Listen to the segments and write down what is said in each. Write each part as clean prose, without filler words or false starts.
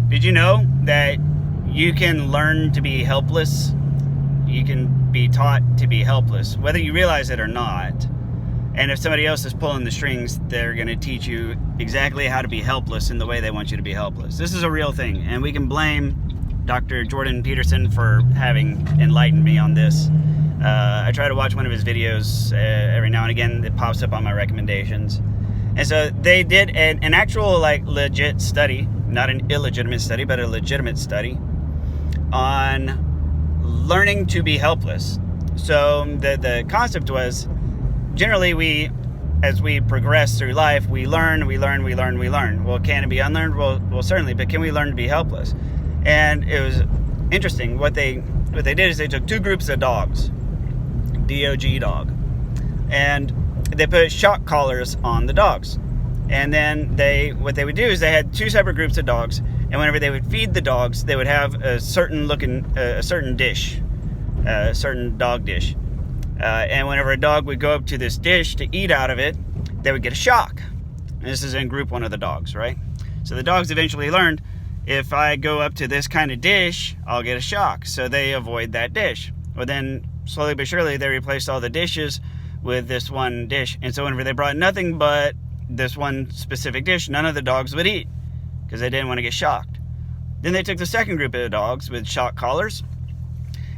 Did you know that you can learn to be helpless? You can be taught to be helpless, whether you realize it or not. And if somebody else is pulling the strings, they're going to teach you exactly how to be helpless in the way they want you to be helpless. This is a real thing, and we can blame Dr. Jordan Peterson for having enlightened me on this. I try to watch one of his videos every now and again. It pops up on my recommendations. And so they did an actual, legit study, not an illegitimate study, but a legitimate study on learning to be helpless. So the concept was, generally as we progress through life, we learn. Well, can it be unlearned? Well, certainly, but can we learn to be helpless? And it was interesting. What they did is they took two groups of dogs, DOG dog, and they put shock collars on the dogs. And then what they would do is they had two separate groups of dogs, and whenever they would feed the dogs, they would have a certain dish, a certain dog dish. And whenever a dog would go up to this dish to eat out of it, they would get a shock. And this is in group one of the dogs, right? So the dogs eventually learned, if I go up to this kind of dish, I'll get a shock. So they avoid that dish. Well, then slowly but surely, they replaced all the dishes with this one dish. And so whenever they brought nothing but this one specific dish, none of the dogs would eat because they didn't want to get shocked. Then they took the second group of dogs with shock collars,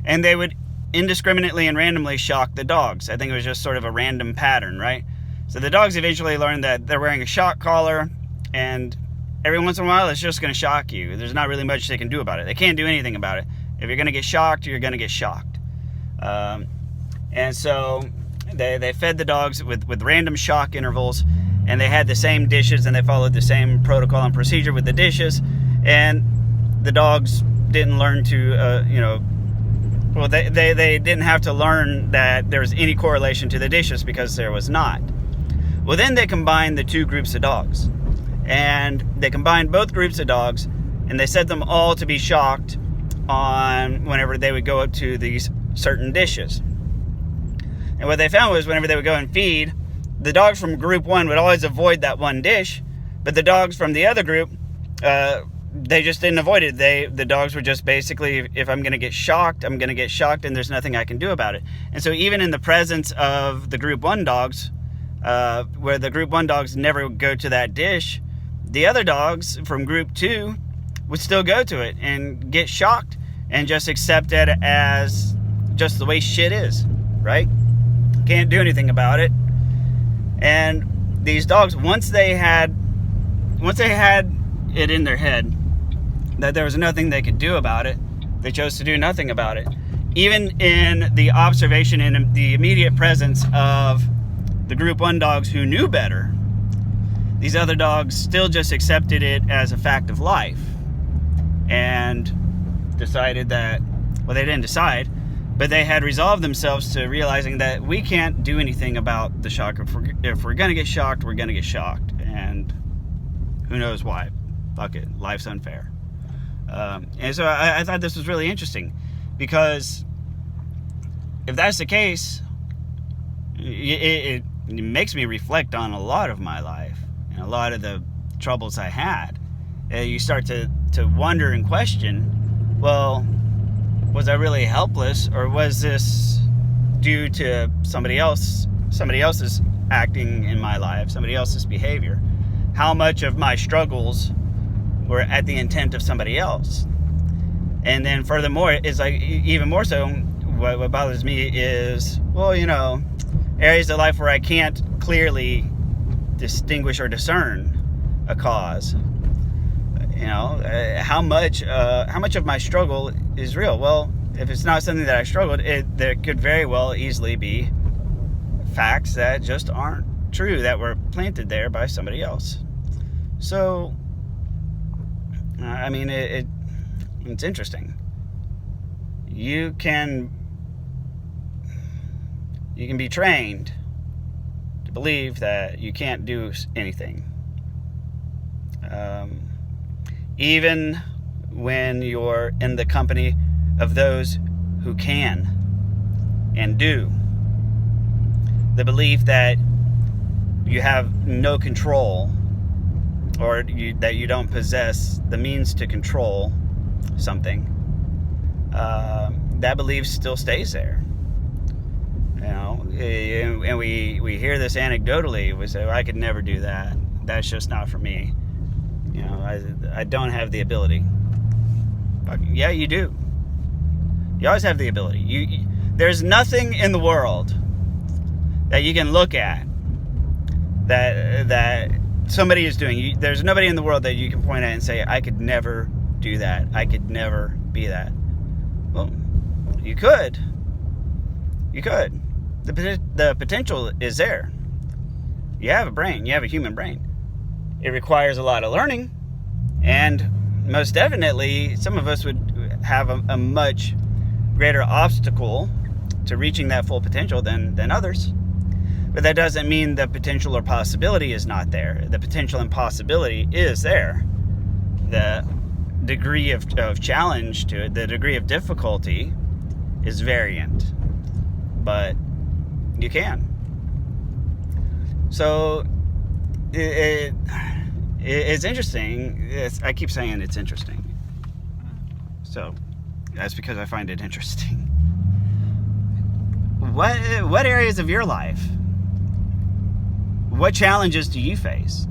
and they would indiscriminately and randomly shock the dogs. I think it was just sort of a random pattern, right? So the dogs eventually learned that they're wearing a shock collar, and every once in a while it's just going to shock you. There's not really much they can do about it. They can't do anything about it. If you're going to get shocked, you're going to get shocked. And so they fed the dogs with random shock intervals, and they had the same dishes, and they followed the same protocol and procedure with the dishes, and the dogs didn't learn to, well, they didn't have to learn that there was any correlation to the dishes because there was not. Well, then they combined the two groups of dogs, and they combined both groups of dogs, and they set them all to be shocked on whenever they would go up to these certain dishes. And what they found was whenever they would go and feed, the dogs from group one would always avoid that one dish, but the dogs from the other group, they just didn't avoid it. The dogs were just basically, if I'm going to get shocked, I'm going to get shocked, and there's nothing I can do about it. And so even in the presence of the group one dogs, where the group one dogs never go to that dish, the other dogs from group two would still go to it and get shocked and just accept it as just the way shit is, right? Can't do anything about it. And these dogs, once they had it in their head that there was nothing they could do about it, they chose to do nothing about it. Even in the observation and the immediate presence of the group one dogs who knew better, these other dogs still just accepted it as a fact of life and decided that, well, they didn't decide, but they had resolved themselves to realizing that we can't do anything about the shock. If we're going to get shocked, we're going to get shocked. And who knows why. Fuck it. Life's unfair. And so I thought this was really interesting, because if that's the case, it makes me reflect on a lot of my life and a lot of the troubles I had. You start to wonder and question, well, was I really helpless, or was this due to somebody else's acting in my life, somebody else's behavior? How much of my struggles were at the intent of somebody else? And then furthermore, it's like, even more so, what bothers me is, well, areas of life where I can't clearly distinguish or discern a cause. How much of my struggle is real? Well, if it's not something that I struggled, there could very well easily be facts that just aren't true, that were planted there by somebody else. So, it's interesting. You can be trained to believe that you can't do anything. Even when you're in the company of those who can and do. The belief that you have no control or that you don't possess the means to control something, that belief still stays there. And we hear this anecdotally. We say, well, I could never do that. That's just not for me. I don't have the ability. But yeah, you do. You always have the ability. There's nothing in the world that you can look at that somebody is doing. There's nobody in the world that you can point at and say, I could never do that. I could never be that. Well, you could. You could. The potential is there. You have a brain. You have a human brain. It requires a lot of learning. And most definitely, some of us would have a much greater obstacle to reaching that full potential than others. But that doesn't mean the potential or possibility is not there. The potential and possibility is there. The degree of challenge to it, the degree of difficulty is variant. But you can. So it's interesting. I keep saying it's interesting. So that's because I find it interesting. What areas of your life, what challenges do you face?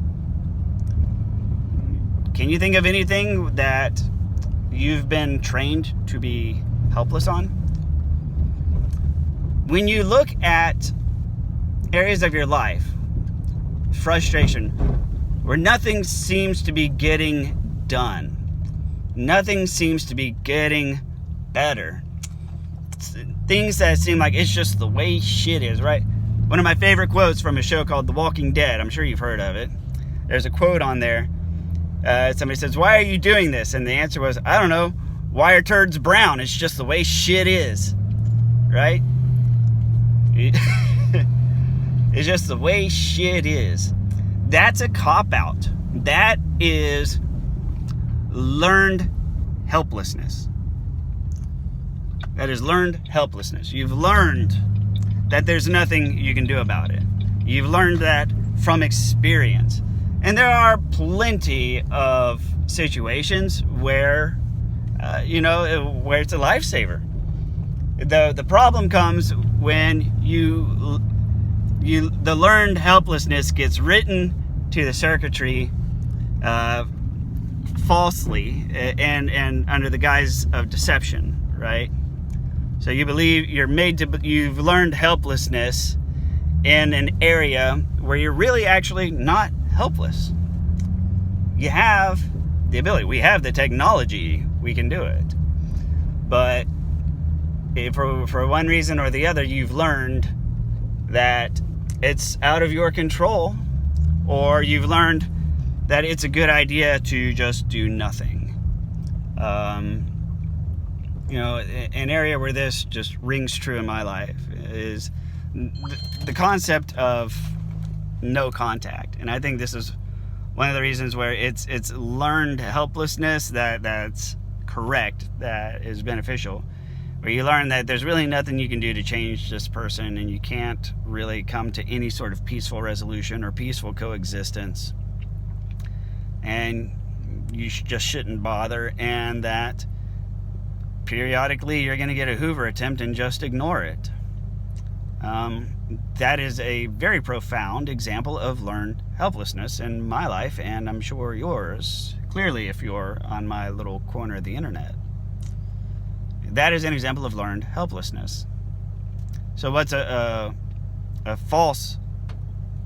Can you think of anything that you've been trained to be helpless on? When you look at areas of your life, frustration, where nothing seems to be getting done, nothing seems to be getting better, things that seem like it's just the way shit is, right? One of my favorite quotes from a show called The Walking Dead, I'm sure you've heard of it. There's a quote on there. Somebody says, why are you doing this? And the answer was, I don't know. Why are turds brown? It's just the way shit is. Right? It's just the way shit is. That's a cop-out. That is learned helplessness. That is learned helplessness. You've learned that there's nothing you can do about it. You've learned that from experience. And there are plenty of situations where, where it's a lifesaver. The problem comes when the learned helplessness gets written to the circuitry falsely and under the guise of deception, right? So you believe you've learned helplessness in an area where you're really actually not helpless. You have the ability. We have the technology. We can do it. But for one reason or the other, you've learned that it's out of your control, or you've learned that it's a good idea to just do nothing. An area where this just rings true in my life is the concept of no contact. And I think this is one of the reasons where it's learned helplessness that's correct, that is beneficial, where you learn that there's really nothing you can do to change this person, and you can't really come to any sort of peaceful resolution or peaceful coexistence, and you just shouldn't bother, and that periodically you're going to get a Hoover attempt and just ignore it. That is a very profound example of learned helplessness in my life, and I'm sure yours, clearly, if you're on my little corner of the internet. That is an example of learned helplessness. So what's a false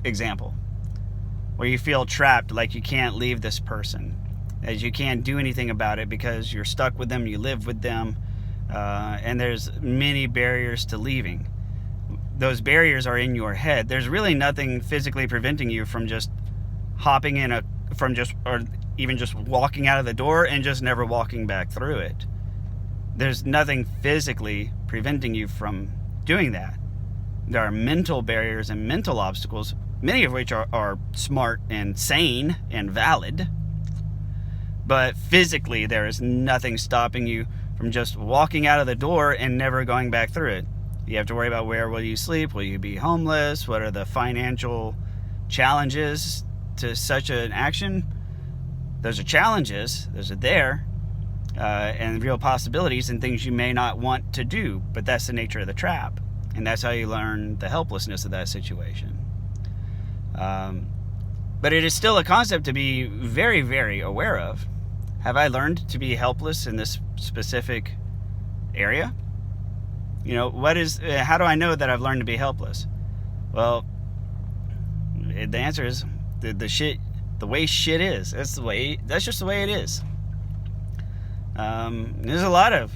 example? Where you feel trapped, like you can't leave this person, as you can't do anything about it because you're stuck with them, you live with them, and there's many barriers to leaving. Those barriers are in your head. There's really nothing physically preventing you from just hopping in or even just walking out of the door and just never walking back through it. There's nothing physically preventing you from doing that. There are mental barriers and mental obstacles, many of which are smart and sane and valid. But physically, there is nothing stopping you from just walking out of the door and never going back through it. You have to worry about where will you sleep? Will you be homeless? What are the financial challenges to such an action? Those are challenges. Those are there. And real possibilities and things you may not want to do. But that's the nature of the trap. And that's how you learn the helplessness of that situation. But it is still a concept to be very, very aware of. Have I learned to be helpless in this specific area? You know, how do I know that I've learned to be helpless? Well, the answer is the way shit is. That's just the way it is. There's a lot of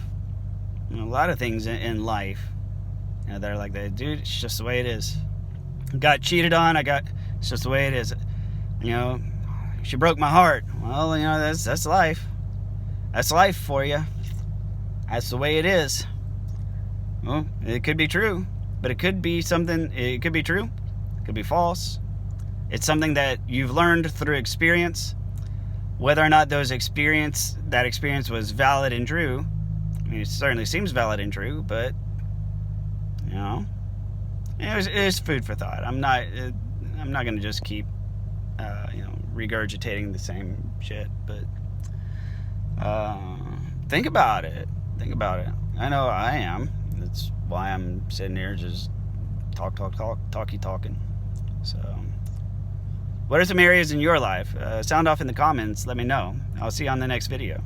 things in life, you know, that are like that. Dude, it's just the way it is. Got cheated on. It's just the way it is. You know, she broke my heart. Well, you know, that's life. That's life for you. That's the way it is. Well, it could be true, but it could be something. It could be true. It could be false. It's something that you've learned through experience. Whether or not that experience was valid and true, I mean, it certainly seems valid and true, but, you know, it is food for thought. I'm not going to just keep, regurgitating the same shit, but think about it. I know I am. That's why I'm sitting here just talking. So, what are some areas in your life? Sound off in the comments. Let me know. I'll see you on the next video.